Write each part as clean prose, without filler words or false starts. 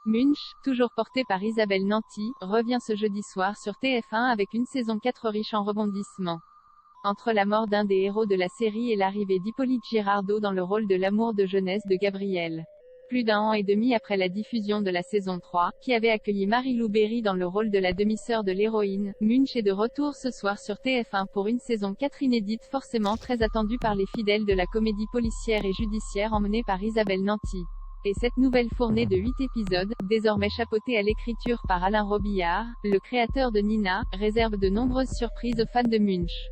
Munch, toujours porté par Isabelle Nanty, revient ce jeudi soir sur TF1 avec une saison 4 riche en rebondissements. Entre la mort d'un des héros de la série et l'arrivée d'Hippolyte Girardot dans le rôle de l'amour de jeunesse de Gabriel. Plus d'un an et demi après la diffusion de la saison 3, qui avait accueilli Marie-Lou Berry dans le rôle de la demi-sœur de l'héroïne, Munch est de retour ce soir sur TF1 pour une saison 4 inédite forcément très attendue par les fidèles de la comédie policière et judiciaire emmenée par Isabelle Nanty. Et cette nouvelle fournée de 8 épisodes, désormais chapeautée à l'écriture par Alain Robillard, le créateur de Nina, réserve de nombreuses surprises aux fans de Munch.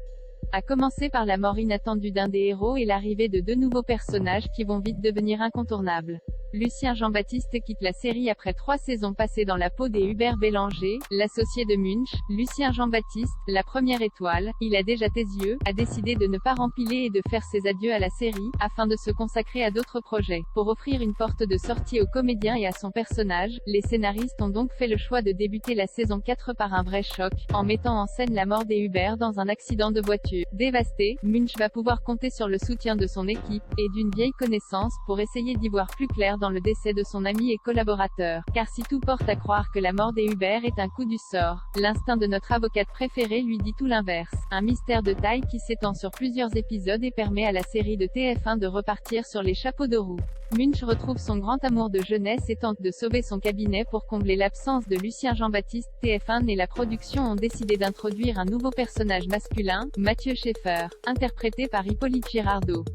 À commencer par la mort inattendue d'un des héros et l'arrivée de deux nouveaux personnages qui vont vite devenir incontournables. Lucien Jean-Baptiste quitte la série après 3 saisons passées dans la peau des Hubert Bélanger, l'associé de Munch. Lucien Jean-Baptiste, la première étoile, il a déjà tes yeux, a décidé de ne pas rempiler et de faire ses adieux à la série, afin de se consacrer à d'autres projets. Pour offrir une porte de sortie au comédien et à son personnage, les scénaristes ont donc fait le choix de débuter la saison 4 par un vrai choc, en mettant en scène la mort des Hubert dans un accident de voiture. Dévasté, Munch va pouvoir compter sur le soutien de son équipe, et d'une vieille connaissance, pour essayer d'y voir plus clair dans le décès de son ami et collaborateur. Car si tout porte à croire que la mort des Hubert est un coup du sort, l'instinct de notre avocate préférée lui dit tout l'inverse. Un mystère de taille qui s'étend sur plusieurs épisodes et permet à la série de TF1 de repartir sur les chapeaux de roue. Munch retrouve son grand amour de jeunesse et tente de sauver son cabinet pour combler l'absence de Lucien Jean-Baptiste. TF1 et la production ont décidé d'introduire un nouveau personnage masculin, Mathieu Schaeffer, interprété par Hippolyte Girardot.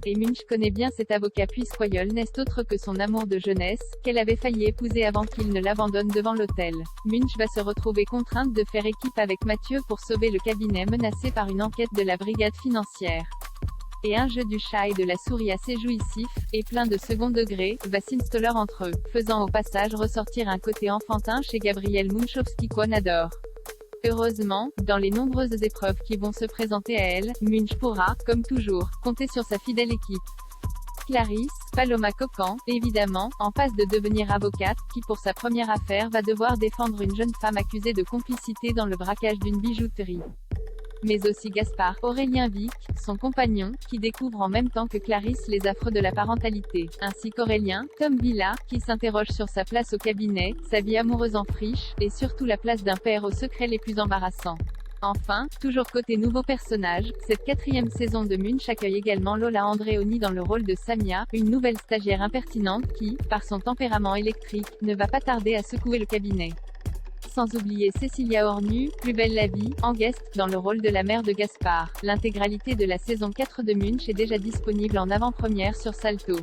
Et Munch connaît bien cet avocat puisqu'Oyol n'est autre que son amour de jeunesse, qu'elle avait failli épouser avant qu'il ne l'abandonne devant l'hôtel. Munch va se retrouver contrainte de faire équipe avec Mathieu pour sauver le cabinet menacé par une enquête de la brigade financière. Et un jeu du chat et de la souris assez jouissif, et plein de second degré, va s'installer entre eux, faisant au passage ressortir un côté enfantin chez Gabriel Munchowski qu'on adore. Heureusement, dans les nombreuses épreuves qui vont se présenter à elle, Munch pourra, comme toujours, compter sur sa fidèle équipe. Clarisse, Paloma Cocan, évidemment, en passe de devenir avocate, qui pour sa première affaire va devoir défendre une jeune femme accusée de complicité dans le braquage d'une bijouterie. Mais aussi Gaspard, Aurélien Vic, son compagnon, qui découvre en même temps que Clarisse les affres de la parentalité, ainsi qu'Aurélien, Tom Villa, qui s'interroge sur sa place au cabinet, sa vie amoureuse en friche, et surtout la place d'un père aux secrets les plus embarrassants. Enfin, toujours côté nouveau personnage, cette 4e saison de Munch accueille également Lola Andréoni dans le rôle de Samia, une nouvelle stagiaire impertinente qui, par son tempérament électrique, ne va pas tarder à secouer le cabinet. Sans oublier Cécilia Hornu, Plus belle la vie, en guest, dans le rôle de la mère de Gaspard. L'intégralité de la saison 4 de Munch est déjà disponible en avant-première sur Salto.